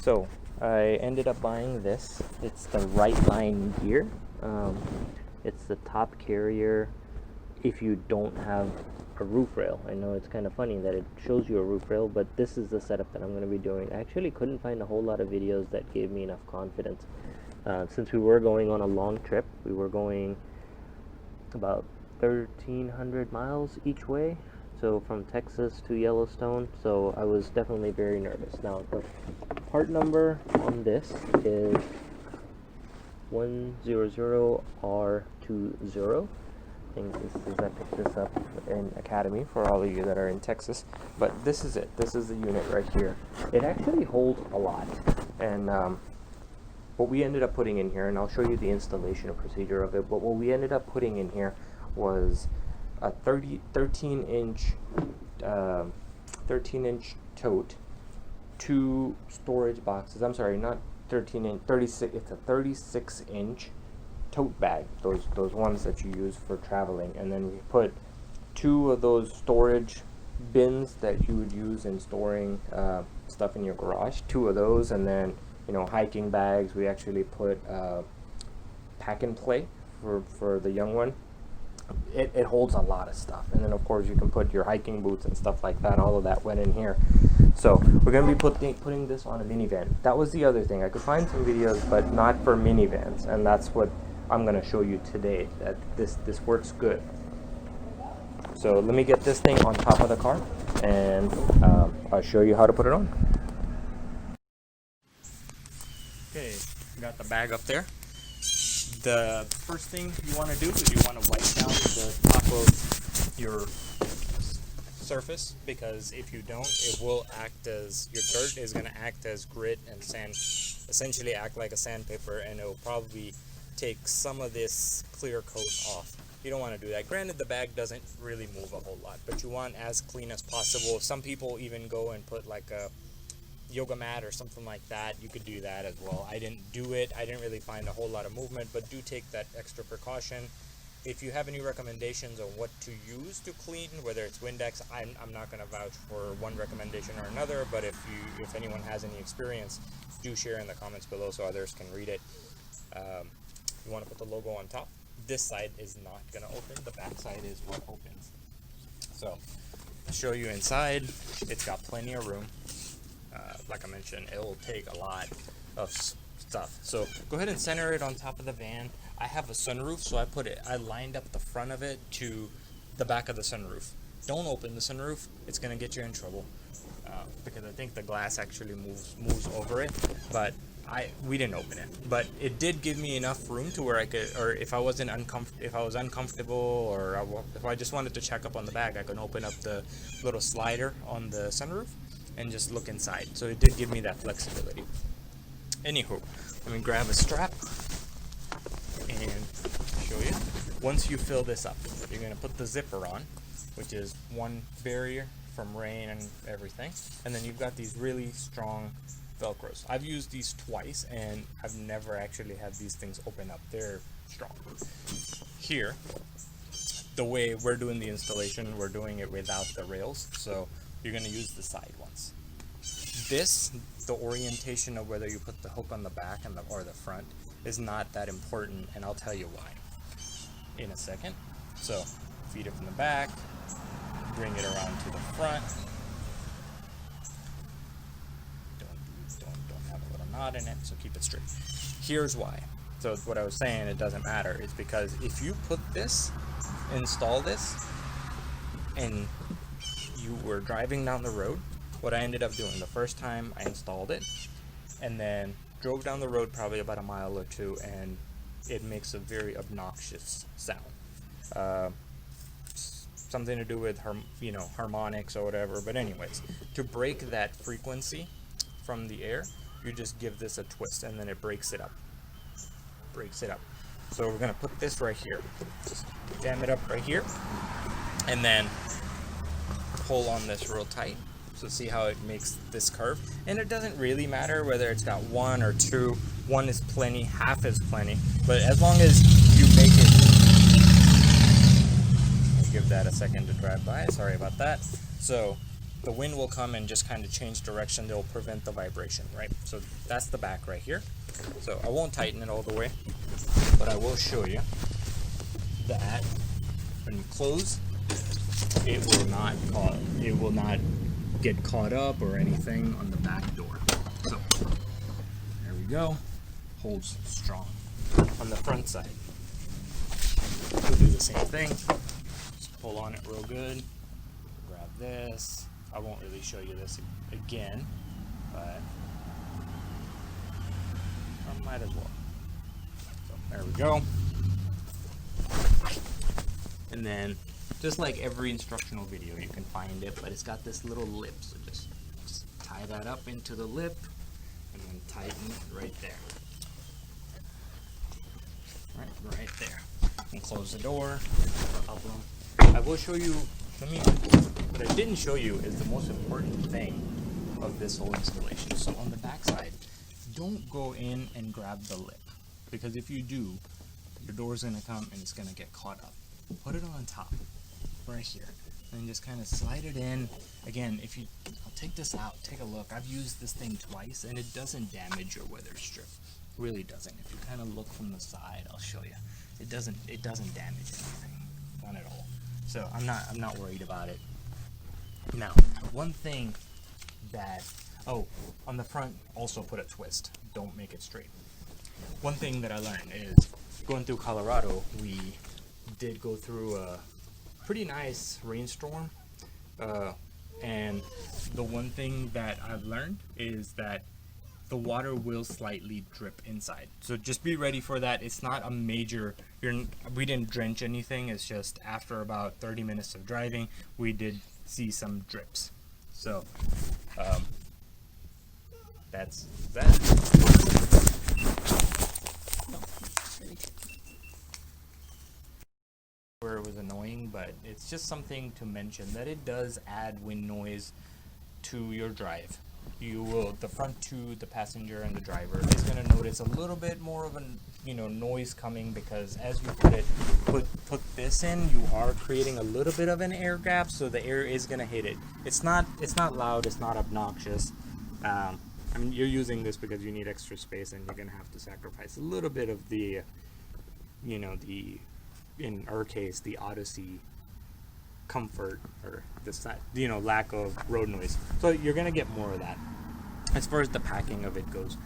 So I ended up buying this. It's the Rightline Gear. It's the top carrier if you don't have a roof rail. I know it's kind of funny that it shows you a roof rail, but this is the setup that I'm going to be doing. I actually couldn't find a whole lot of videos that gave me enough confidence. Since we were going on a long trip, we were going about 1,300 miles each way, so from Texas to Yellowstone, so I was definitely very nervous. Now the part number on this is 100R20. I think this is, I picked this up in Academy for all of you that are in Texas, but this is it. This is the unit right here. It actually holds a lot, and what we ended up putting in here, and I'll show you the installation procedure of it, but what we ended up putting in here was a 13-inch tote, 2 storage boxes. I'm sorry, not 13-inch, 36. It's a 36-inch tote bag. Those ones that you use for traveling, and then we put 2 of those storage bins that you would use in storing stuff in your garage. 2 of those, and then hiking bags. We actually put pack and play for the young one. It holds a lot of stuff, and then of course you can put your hiking boots and stuff like that. All of that went in here. So we're going to be putting this on a minivan. That was the other thing. I could find some videos, but not for minivans, and that's what I'm going to show you today, that this works good. So let me get this thing on top of the car, and I'll show you how to put it on. Okay, got the bag up there. The first thing you want to do is you want to wipe down the top of your surface, because if you don't, it will act as, your dirt is going to act as grit and sand, essentially act like a sandpaper, and it will probably take some of this clear coat off. You don't want to do that. Granted, the bag doesn't really move a whole lot, but you want as clean as possible. Some people even go and put like a yoga mat or something like that. You could do that as well. I didn't do it. I didn't really find a whole lot of movement, but do take that extra precaution. If you have any recommendations on what to use to clean, whether it's Windex, I'm not going to vouch for one recommendation or another, but if anyone has any experience, do share in the comments below so others can read it. You want to put the logo on top. This side is not going to open. The back side is what opens. So I'll show you inside. It's got plenty of room. Like I mentioned, it will take a lot of stuff. So go ahead and center it on top of the van. I have a sunroof, so I lined up the front of it to the back of the sunroof. Don't open the sunroof. It's going to get you in trouble, because I think the glass actually moves over it, but we didn't open it. But it did give me enough room to where I could, or if I was uncomfortable, or if I just wanted to check up on the bag, I could open up the little slider on the sunroof and just look inside. So it did give me that flexibility. Anywho, let me grab a strap and show you. Once you fill this up, you're going to put the zipper on, which is one barrier from rain and everything. And then you've got these really strong Velcros. I've used these twice, and I've never actually had these things open up. They're strong. Here, the way we're doing the installation, we're doing it without the rails, so you're going to use the side ones. The orientation of whether you put the hook on the back or the front is not that important, and I'll tell you why in a second. So feed it from the back, bring it around to the front. Don't have a little knot in it, so keep it straight. Here's why. So what I was saying, it doesn't matter, is because if you install this, and you were driving down the road, what I ended up doing the first time, I installed it and then drove down the road probably about a mile or 2, and it makes a very obnoxious sound. Something to do with harmonics or whatever. But anyways, to break that frequency from the air, you just give this a twist, and then it breaks it up. So we're gonna put this right here. Just jam it up right here, and then pull on this real tight. So see how it makes this curve, and it doesn't really matter whether it's got 1 or 2. 1 is plenty, half is plenty, but as long as you make it, I'll give that a second to drive by, sorry about that. So the wind will come and just kind of change direction. They'll prevent the vibration, right? So that's the back right here. So I won't tighten it all the way, but I will show you that when you close, it will not get caught up or anything on the back door. So there we go, holds strong. On the front side, we'll do the same thing. Just pull on it real good, grab this. I won't really show you this again, but I might as well. So there we go. And then, just like every instructional video, you can find it, but it's got this little lip. So just tie that up into the lip and then tighten it right there. Right there. And close the door. I will show you, what I didn't show you is the most important thing of this whole installation. So on the back side, don't go in and grab the lip, because if you do, your door's gonna come and it's gonna get caught up. Put it on top, right here, and just kind of slide it in. Again, I'll take this out, take a look. I've used this thing twice and it doesn't damage your weather strip. Really doesn't. If you kind of look from the side, I'll show you. It doesn't damage anything, not at all. So I'm not worried about it. Now, one thing that, on the front, also put a twist. Don't make it straight. One thing that I learned is going through Colorado, we did go through a pretty nice rainstorm, and the one thing that I've learned is that the water will slightly drip inside. So just be ready for that. It's not a major, we didn't drench anything. It's just after about 30 minutes of driving, we did see some drips. So that's that. Where it was annoying, but it's just something to mention that it does add wind noise to your drive. The front two, the passenger and the driver, is going to notice a little bit more of a noise coming, because as you put this in, you are creating a little bit of an air gap, so the air is going to hit it. It's not loud, it's not obnoxious. You're using this because you need extra space, and you're going to have to sacrifice a little bit of the in our case, the Odyssey comfort, or the lack of road noise. So you're gonna get more of that. As far as the packing of it goes,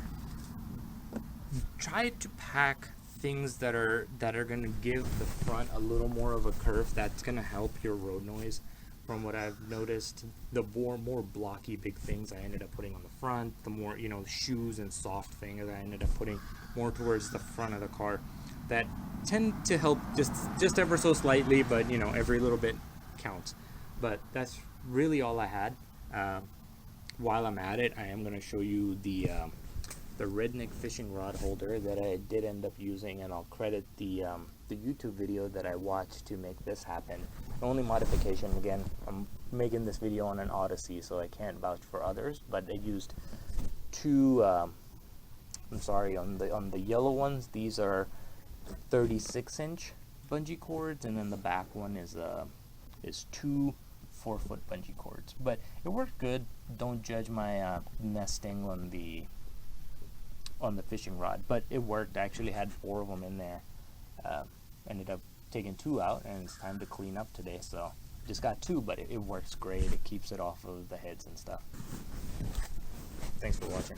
try to pack things that are gonna give the front a little more of a curve. That's gonna help your road noise. From what I've noticed, the more blocky big things I ended up putting on the front, the more shoes and soft things I ended up putting more towards the front of the car, that tend to help just ever so slightly, but every little bit counts. But that's really all I had. While I'm at it, I am going to show you the redneck fishing rod holder that I did end up using, and I'll credit the YouTube video that I watched to make this happen. The only modification, again, I'm making this video on an Odyssey, so I can't vouch for others, but I used two, on the yellow ones, these are 36-inch bungee cords, and then the back one is two 4-foot bungee cords. But it worked good. Don't judge my nesting on the fishing rod, but it worked. I actually had 4 of them in there. Ended up taking 2 out, and it's time to clean up today, so just got 2, but it works great. It keeps it off of the heads and stuff. Thanks for watching.